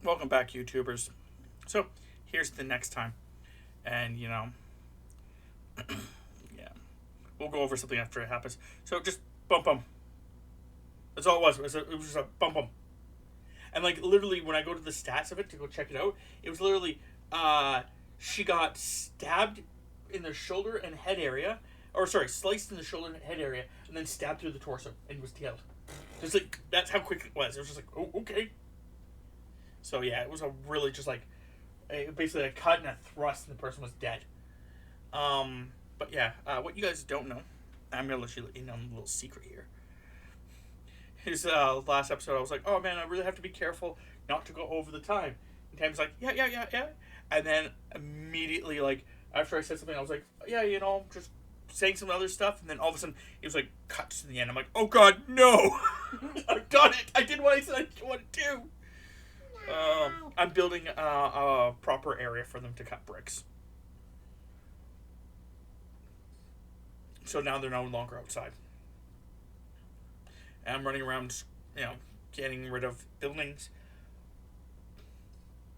Welcome back, YouTubers. So, here's the next time. And, yeah. We'll go over something after it happens. So, just bump them. That's all it was. It was just a bump them. And, like, literally, when I go to the stats of it to go check it out, it was literally, she got stabbed in the shoulder and head area. Or, sorry, sliced in the shoulder and head area. And then stabbed through the torso and was killed. Just like, that's how quick it was. It was just like, oh, okay. So, yeah, it was a really just like, basically a cut and a thrust, and the person was dead. But yeah, what you guys don't know, I'm gonna let you in on a little secret here. His last episode, I was like, oh man, I really have to be careful not to go over the time. And Tam's like, yeah. And then immediately, like, after I said something, I was like, yeah, just saying some other stuff. And then all of a sudden, it was like, cut to the end. I'm like, oh god, no! I've done it! I did what I said I wanted to do! I'm building a proper area for them to cut bricks. So now they're no longer outside. And I'm running around, getting rid of buildings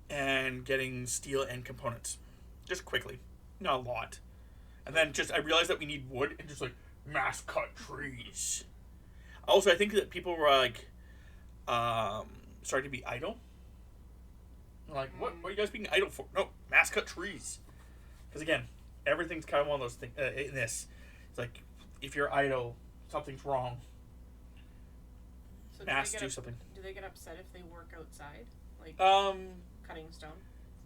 and getting steel and components. Just quickly. Not a lot. And then I realized that we need wood and just, like, mass cut trees. Also, I think that people were, like, starting to be idle. Like, what are you guys being idle for? No, mass cut trees. Because, again, everything's kind of one of those things in this. It's like, if you're idle, something's wrong. So mass do something. Do they get upset if they work outside? Like, cutting stone?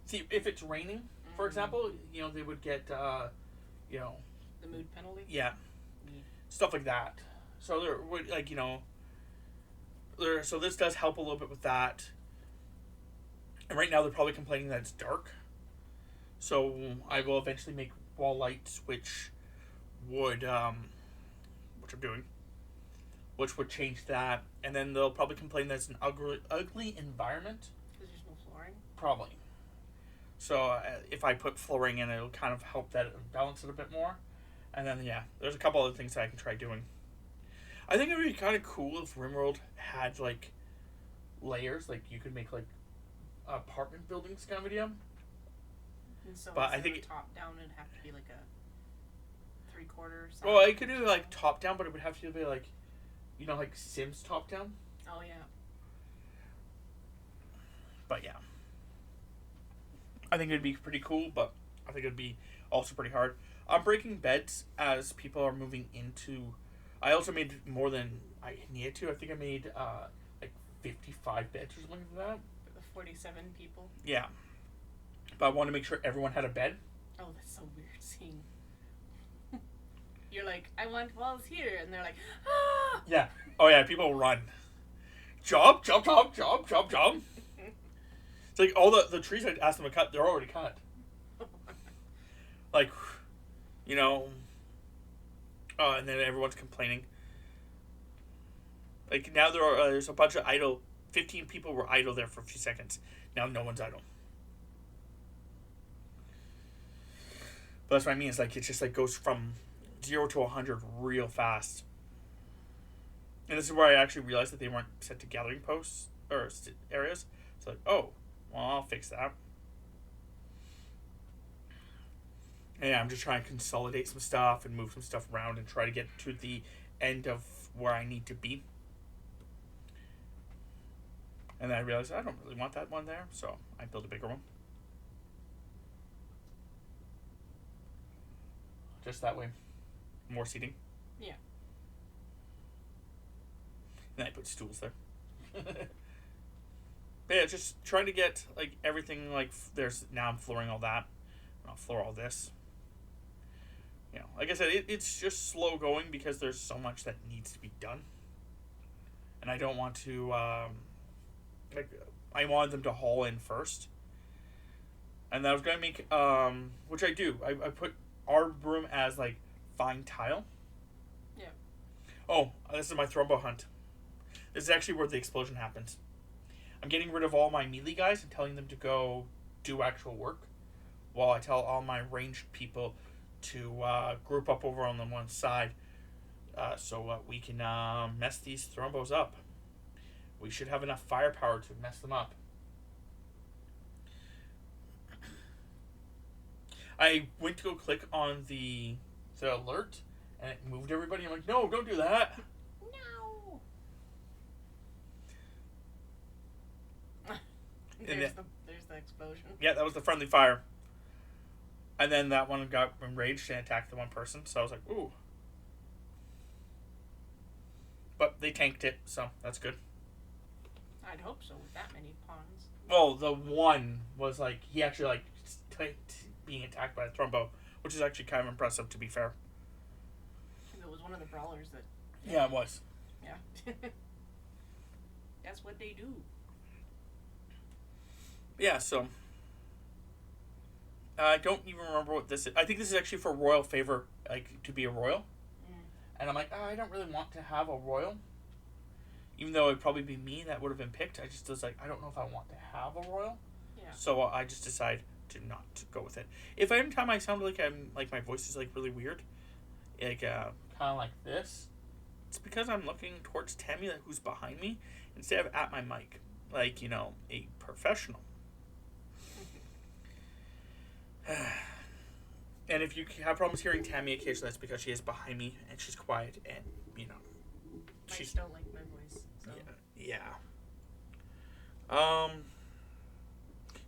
See, if it's raining, for example, they would get, the mood penalty? Yeah. Stuff like that. So, so this does help a little bit with that. And right now they're probably complaining that it's dark. So I will eventually make wall lights, which would, which I'm doing, which would change that. And then they'll probably complain that it's an ugly environment. Because there's no flooring? Probably. So if I put flooring in, it'll kind of help that balance it a bit more. And then, yeah, there's a couple other things that I can try doing. I think it would be kind of cool if Rimworld had, like, layers. Like, you could make, like, apartment buildings kind of video. And so but I think top down, it'd have to be like a 3/4. Well, I could do like top down, but it would have to be like, like Sims top down. Oh yeah. But yeah, I think it'd be pretty cool, but I think it'd be also pretty hard. I'm breaking beds as people are moving into. I also made more than I needed to. I think I made like 55 beds or something like that. 47 people. Yeah. But I wanted to make sure everyone had a bed. Oh, that's so weird seeing. You're like, I want walls here, and they're like, ah! Yeah. Oh yeah, people run. Jump. It's like all the trees I asked them to cut, they're already cut. Like, and then everyone's complaining. Like, now there's a bunch of idle. 15 people were idle there for a few seconds. Now no one's idle. But that's what I mean. It's like, it just like goes from 0 to 100 real fast. And this is where I actually realized that they weren't set to gathering posts or areas. So like, oh, well, I'll fix that. And yeah, I'm just trying to consolidate some stuff and move some stuff around and try to get to the end of where I need to be. And then I realized I don't really want that one there, so I built a bigger one. Just that way. More seating. Yeah. And then I put stools there. But yeah, just trying to get like everything like now I'm flooring all that. And I'll floor all this. Like I said, it's just slow going because there's so much that needs to be done. And I don't want to I wanted them to haul in first. And I was going to make, which I do. I put our room as, like, fine tile. Yeah. Oh, this is my thrombo hunt. This is actually where the explosion happens. I'm getting rid of all my melee guys and telling them to go do actual work. While I tell all my ranged people to group up over on the one side. So we can mess these thrombos up. We should have enough firepower to mess them up. I went to go click on the alert, and it moved everybody. I'm like, no, don't do that. No. There's the explosion. Yeah, that was the friendly fire. And then that one got enraged and attacked the one person. So I was like, ooh. But they tanked it, so that's good. I'd hope so with that many pawns. Well, the one was like, he actually like being attacked by a Thrumbo, which is actually kind of impressive, to be fair. It was one of the brawlers that... Yeah, it was. Yeah. That's what they do. Yeah, so... I don't even remember what this is. I think this is actually for royal favor, like, to be a royal. And I'm like, I don't really want to have a royal. Even though it'd probably be me that would have been picked. I just was like, I don't know if I want to have a royal. Yeah. So I just decided to not to go with it. If every time I sound like I'm, like, my voice is, like, really weird, like, kind of like this, it's because I'm looking towards Tammy, like, who's behind me, instead of at my mic. Like, you know, a professional. And if you have problems hearing Tammy occasionally, that's because she is behind me and she's quiet and, you know. I just don't like my voice. So. Yeah.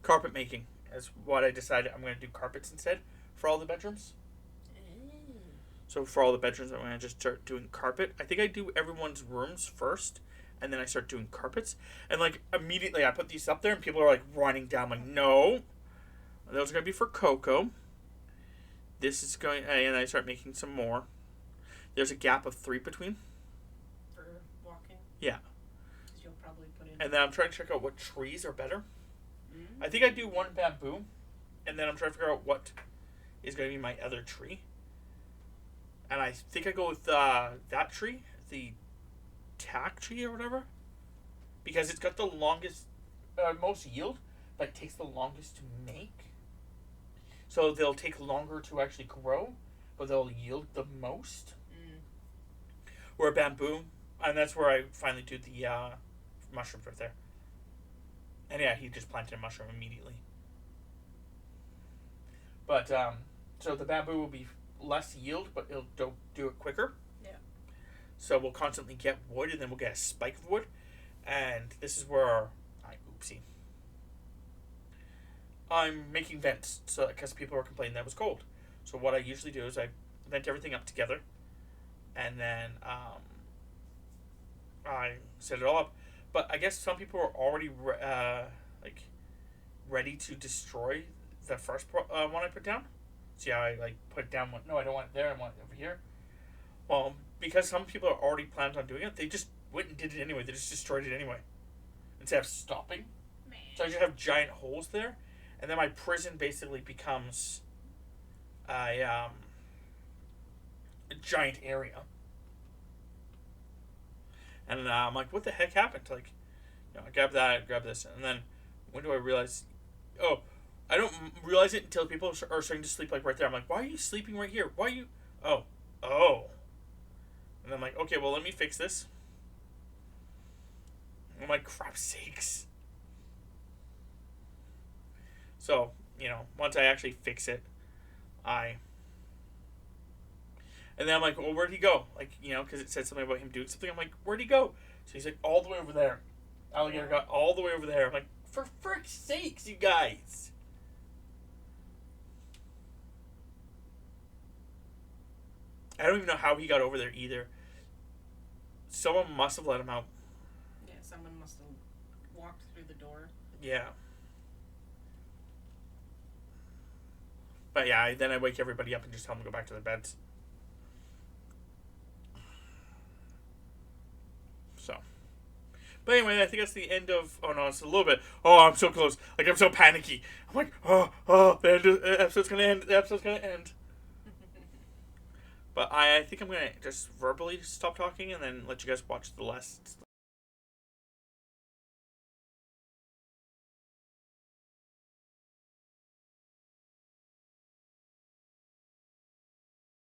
Carpet making is what I decided. I'm going to do carpets instead for all the bedrooms. So for all the bedrooms, I'm going to just start doing carpet. I think I do everyone's rooms first, and then I start doing carpets. And, like, immediately I put these up there, and people are, like, running down. I'm like, no. Those are going to be for Coco. This is going... And I start making some more. There's a gap of 3 between. For walking? Yeah. Because you'll probably put in... And then I'm trying to check out what trees are better. Mm-hmm. I think I do one bamboo. And then I'm trying to figure out what is going to be my other tree. And I think I go with that tree. The tack tree or whatever. Because it's got the longest... most yield. But it takes the longest to make. So they'll take longer to actually grow, but they'll yield the most. Or a bamboo, and that's where I finally do the mushrooms right there. And yeah, he just planted a mushroom immediately. But, so the bamboo will be less yield, but it'll do it quicker. Yeah. So we'll constantly get wood, and then we'll get a spike of wood. And this is where oopsie. I'm making vents, so because people were complaining that it was cold. So what I usually do is I vent everything up together, and then I set it all up. But I guess some people are already ready to destroy the first one I put down. See how I put down one? No, I don't want it there. I want it over here. Well, because some people are already planned on doing it, they just went and did it anyway. They just destroyed it anyway instead of stopping. Man. So I just have giant holes there. And then my prison basically becomes a giant area. And I'm like, what the heck happened? Like, you know, I grab that, I grab this, and then when do I realize? Oh, I don't realize it until people are starting to sleep like right there. I'm like, why are you sleeping right here? Why are you? Oh. And I'm like, okay, well, let me fix this. I'm like, crap sakes. So, you know, once I actually fix it, and then I'm like, well, where'd he go? Like, you know, because it said something about him doing something. I'm like, where'd he go? So he's like, all the way over there. Alligator got all the way over there. I'm like, for frick's sakes, you guys. I don't even know how he got over there either. Someone must have let him out. Yeah, someone must have walked through the door. Yeah. But yeah, then I wake everybody up and just tell them to go back to their beds. So. But anyway, I think that's the end of... Oh, no, it's a little bit... Oh, I'm so close. Like, I'm so panicky. I'm like, the episode's going to end. The episode's going to end. But I think I'm going to just verbally stop talking and then let you guys watch the last